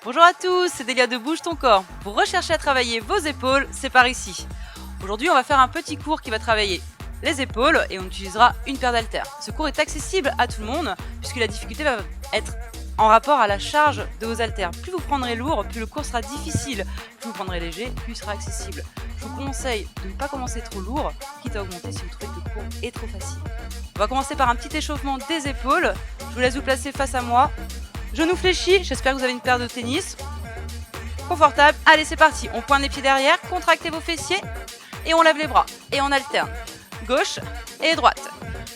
Bonjour à tous, c'est Delia de Bouge ton corps. Pour rechercher à travailler vos épaules, c'est par ici. Aujourd'hui, on va faire un petit cours qui va travailler les épaules et on utilisera une paire d'haltères. Ce cours est accessible à tout le monde puisque la difficulté va être en rapport à la charge de vos haltères. Plus vous prendrez lourd, plus le cours sera difficile. Plus vous prendrez léger, plus il sera accessible. Je vous conseille de ne pas commencer trop lourd, quitte à augmenter si vous trouvez que le cours est trop facile. On va commencer par un petit échauffement des épaules. Je vous laisse vous placer face à moi. Genoux fléchis, j'espère que vous avez une paire de tennis. Confortable, allez c'est parti. On pointe les pieds derrière, contractez vos fessiers et on lève les bras. Et on alterne, gauche et droite.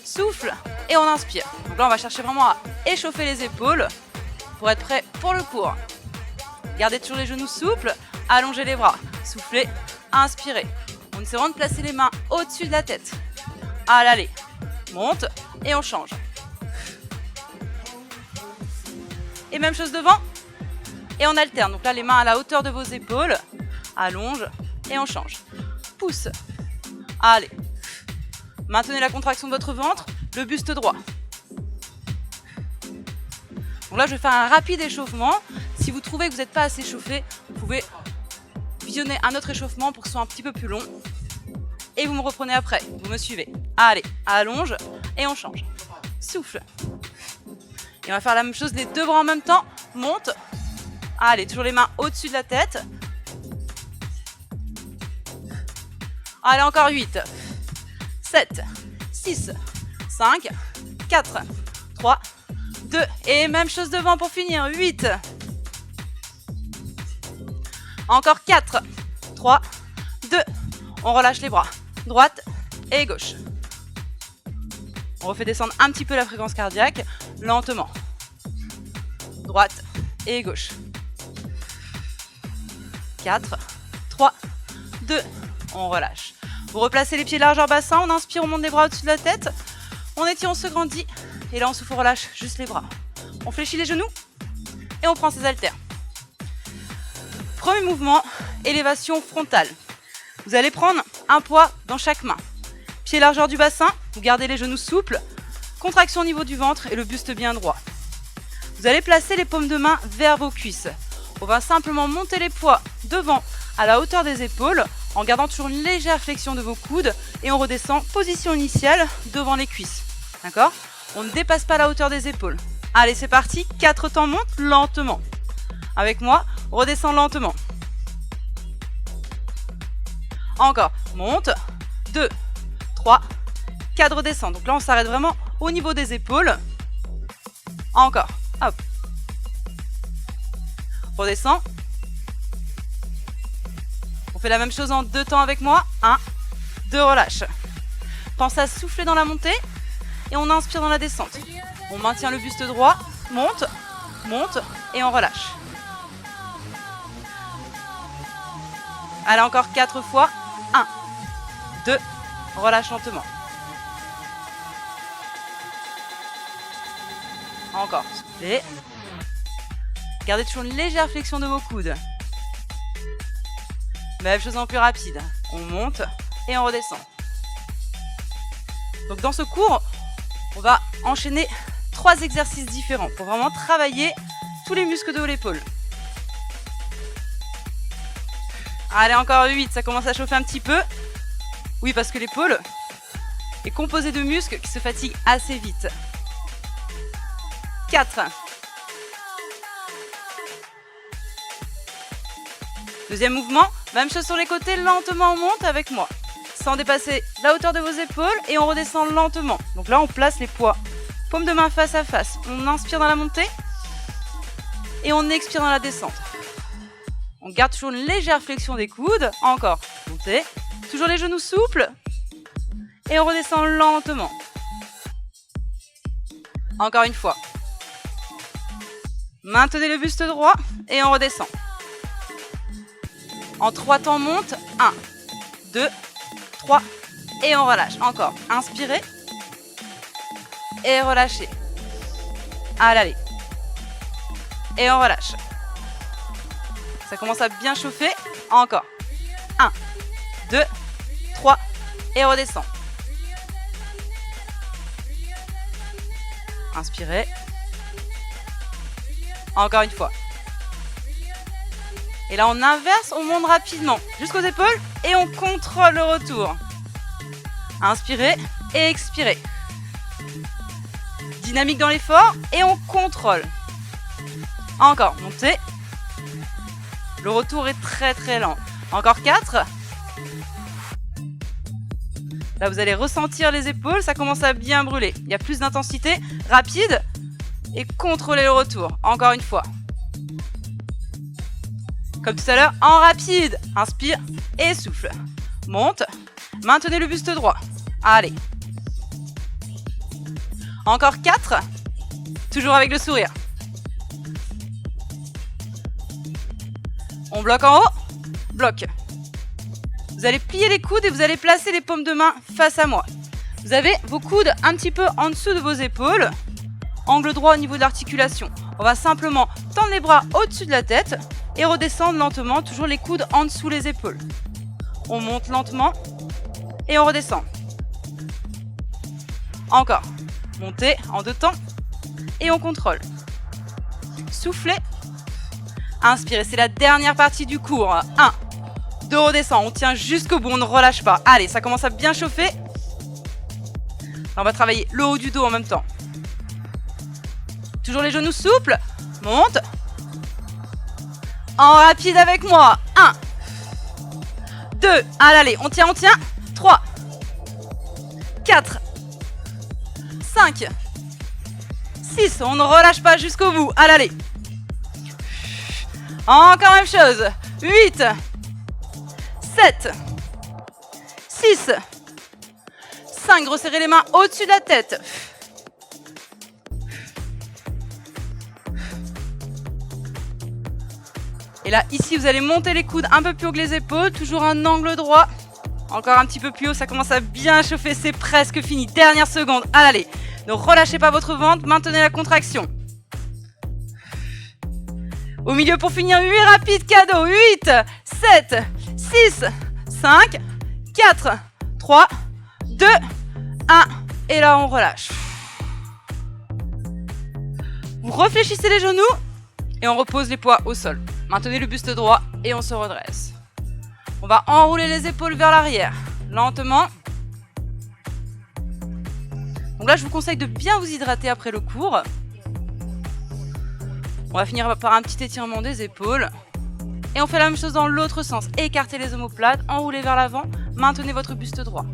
Souffle et on inspire. Donc là on va chercher vraiment à échauffer les épaules pour être prêt pour le cours. Gardez toujours les genoux souples, allongez les bras. Soufflez, inspirez. On essaie vraiment de placer les mains au-dessus de la tête. Allez, monte et on change. Et même chose devant, et on alterne. Donc là, les mains à la hauteur de vos épaules, allonge, et on change. Pousse, allez. Maintenez la contraction de votre ventre, le buste droit. Donc là, je vais faire un rapide échauffement. Si vous trouvez que vous n'êtes pas assez chauffé, vous pouvez visionner un autre échauffement pour que ce soit un petit peu plus long. Et vous me reprenez après, vous me suivez. Allez, allonge, et on change. Souffle. Et on va faire la même chose, les deux bras en même temps. Monte. Allez, toujours les mains au-dessus de la tête. Allez, encore 8, 7, 6, 5, 4, 3, 2. Et même chose devant pour finir. 8. Encore 4, 3, 2. On relâche les bras. Droite et gauche. On refait descendre un petit peu la fréquence cardiaque, lentement. Droite et gauche. 4, 3, 2, on relâche. Vous replacez les pieds largeur bassin, on inspire, on monte les bras au-dessus de la tête. On étire, on se grandit. Et là, on souffle, on relâche juste les bras. On fléchit les genoux et on prend ses haltères. Premier mouvement, élévation frontale. Vous allez prendre un poids dans chaque main. Pied largeur du bassin, vous gardez les genoux souples, contraction au niveau du ventre et le buste bien droit. Vous allez placer les paumes de main vers vos cuisses. On va simplement monter les poids devant à la hauteur des épaules en gardant toujours une légère flexion de vos coudes et on redescend position initiale devant les cuisses. D'accord ? On ne dépasse pas la hauteur des épaules. Allez, c'est parti, 4 temps, monte lentement. Avec moi, redescends lentement. Encore, monte, 2, 3, 4, redescend. Donc là, on s'arrête vraiment au niveau des épaules. Encore, hop. Redescend. On fait la même chose en 2 temps avec moi. 1, 2, relâche. Pense à souffler dans la montée et on inspire dans la descente. On maintient le buste droit, monte, monte et on relâche. Allez, encore 4 fois. 1, 2, relâche lentement. Encore, soufflez. Gardez toujours une légère flexion de vos coudes. Même chose en plus rapide. On monte et on redescend. Donc dans ce cours, on va enchaîner 3 exercices différents pour vraiment travailler tous les muscles de l'épaule. Allez, encore 8, ça commence à chauffer un petit peu. Oui, parce que l'épaule est composée de muscles qui se fatiguent assez vite. 4. Deuxième mouvement, même chose sur les côtés, lentement on monte avec moi. Sans dépasser la hauteur de vos épaules et on redescend lentement. Donc là, on place les poids, paume de main face à face. On inspire dans la montée et on expire dans la descente. On garde toujours une légère flexion des coudes. Encore, montez. Toujours les genoux souples. Et on redescend lentement. Encore une fois. Maintenez le buste droit et on redescend. En 3 temps, on monte. 1, 2, 3 et on relâche. Encore, inspirez et relâchez. Allez. Et on relâche. Ça commence à bien chauffer. Encore. 1, 2, 3 et redescend. Inspirez. Encore une fois. Et là, on inverse, on monte rapidement jusqu'aux épaules et on contrôle le retour. Inspirez et expirez. Dynamique dans l'effort et on contrôle. Encore, montez. Le retour est très très lent. Encore 4. Là, vous allez ressentir les épaules, ça commence à bien brûler. Il y a plus d'intensité, rapide et contrôlez le retour. Encore une fois. Comme tout à l'heure, en rapide. Inspire et souffle. Monte. Maintenez le buste droit. Allez. Encore 4. Toujours avec le sourire. On bloque en haut. Bloque. Vous allez plier les coudes et vous allez placer les paumes de main face à moi. Vous avez vos coudes un petit peu en dessous de vos épaules. Angle droit au niveau de l'articulation. On va simplement tendre les bras au-dessus de la tête et redescendre lentement, toujours les coudes en dessous les épaules. On monte lentement et on redescend. Encore. Montez en 2 temps et on contrôle. Soufflez. Inspirez, c'est la dernière partie du cours. 1, 2, redescend. On tient jusqu'au bout, on ne relâche pas. Allez, ça commence à bien chauffer. Là, on va travailler le haut du dos en même temps. Toujours les genoux souples. Monte. En rapide avec moi. 1, 2, allez, on tient. 3, 4, 5, 6, on ne relâche pas jusqu'au bout. Allez. Encore même chose. 8, 7, 6, 5, resserrez les mains au-dessus de la tête. Et là, ici, vous allez monter les coudes un peu plus haut que les épaules, toujours un angle droit. Encore un petit peu plus haut, ça commence à bien chauffer, c'est presque fini. Dernière seconde, allez. Ne relâchez pas votre ventre, maintenez la contraction. Au milieu pour finir, 8 rapides cadeaux. 8, 7, 6, 5, 4, 3, 2, 1. Et là, on relâche. Vous réfléchissez les genoux et on repose les poids au sol. Maintenez le buste droit et on se redresse. On va enrouler les épaules vers l'arrière, lentement. Donc là, je vous conseille de bien vous hydrater après le cours. On va finir par un petit étirement des épaules. Et on fait la même chose dans l'autre sens. Écartez les omoplates, enroulez vers l'avant, maintenez votre buste droit.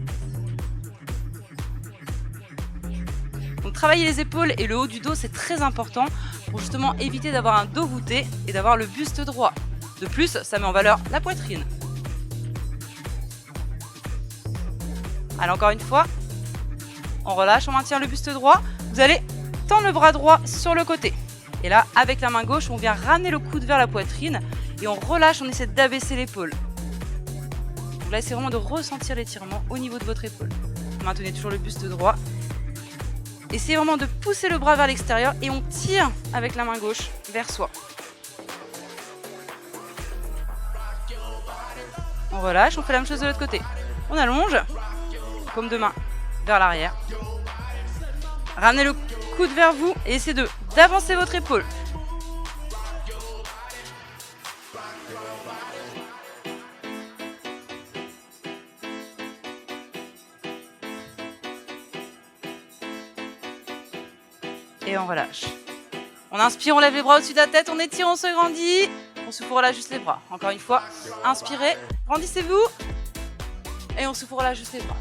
Donc travailler les épaules et le haut du dos, c'est très important pour justement éviter d'avoir un dos voûté et d'avoir le buste droit. De plus, ça met en valeur la poitrine. Allez, encore une fois. On relâche, on maintient le buste droit. Vous allez tendre le bras droit sur le côté. Et là, avec la main gauche, on vient ramener le coude vers la poitrine et on relâche, on essaie d'abaisser l'épaule. Donc là, c'est vraiment de ressentir l'étirement au niveau de votre épaule. Maintenez toujours le buste droit. Essayez vraiment de pousser le bras vers l'extérieur et on tire avec la main gauche vers soi. On relâche, on fait la même chose de l'autre côté. On allonge, paume de main vers l'arrière. Ramenez le coude vers vous et essayez d'avancer votre épaule. Et on relâche. On inspire, on lève les bras au-dessus de la tête, on étire, on se grandit. On souffle, on relâche juste les bras. Encore une fois, inspirez, grandissez-vous. Et on souffle, on relâche juste les bras.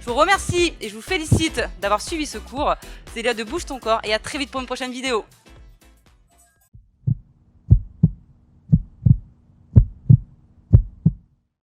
Je vous remercie et je vous félicite d'avoir suivi ce cours. C'est Léa de Bouge ton corps et à très vite pour une prochaine vidéo.